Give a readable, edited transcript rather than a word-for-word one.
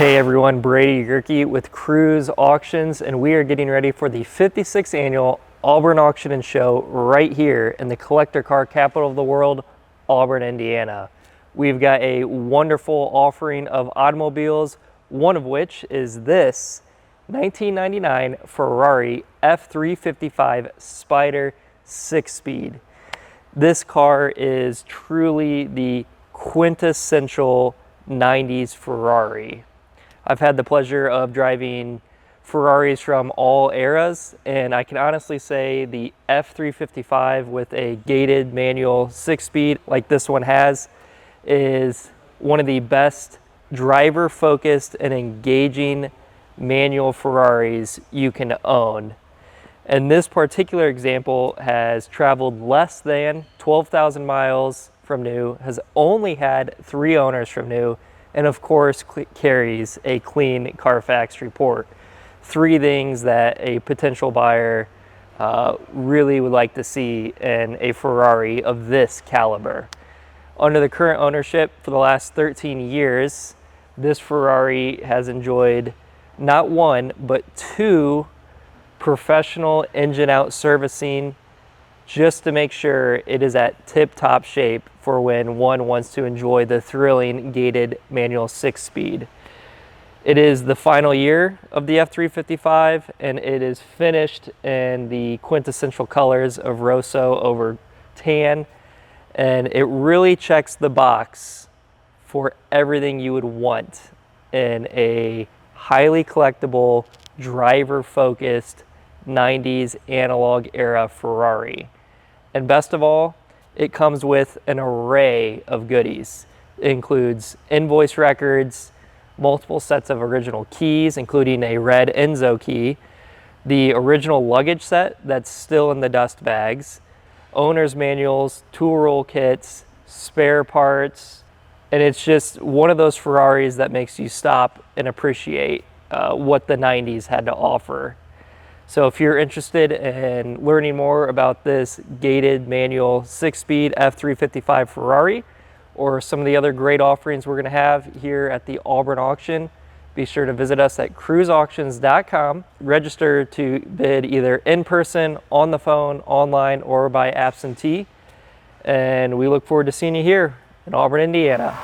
Hey everyone, Brady Gerke with Cruise Auctions, and we are getting ready for the 56th annual Auburn Auction and Show right here in the collector car capital of the world, Auburn, Indiana. We've got a wonderful offering of automobiles, one of which is this 1999 Ferrari F355 Spider 6-speed. This car is truly the quintessential 90s Ferrari. I've had the pleasure of driving Ferraris from all eras, and I can honestly say the F355 with a gated manual 6-speed like this one has is one of the best driver-focused and engaging manual Ferraris you can own. And this particular example has traveled less than 12,000 miles from new, has only had 3 owners from new, and of course carries a clean CARFAX report. 3 things that a potential buyer really would like to see in a Ferrari of this caliber. Under the current ownership for the last 13 years, this Ferrari has enjoyed not 1, but 2 professional engine out servicing just to make sure it is at tip-top shape for when one wants to enjoy the thrilling gated manual 6-speed. It is the final year of the F355, and it is finished in the quintessential colors of Rosso over tan, and it really checks the box for everything you would want in a highly collectible, driver-focused 90s analog era Ferrari. And best of all, it comes with an array of goodies. It includes invoice records, multiple sets of original keys, including a red Enzo key, the original luggage set that's still in the dust bags, owner's manuals, tool roll kits, spare parts, and it's just one of those Ferraris that makes you stop and appreciate what the 90s had to offer. So if you're interested in learning more about this gated manual 6-speed F355 Ferrari or some of the other great offerings we're going to have here at the Auburn auction, be sure to visit us at cruiseauctions.com. Register to bid either in person, on the phone, online, or by absentee. And we look forward to seeing you here in Auburn, Indiana.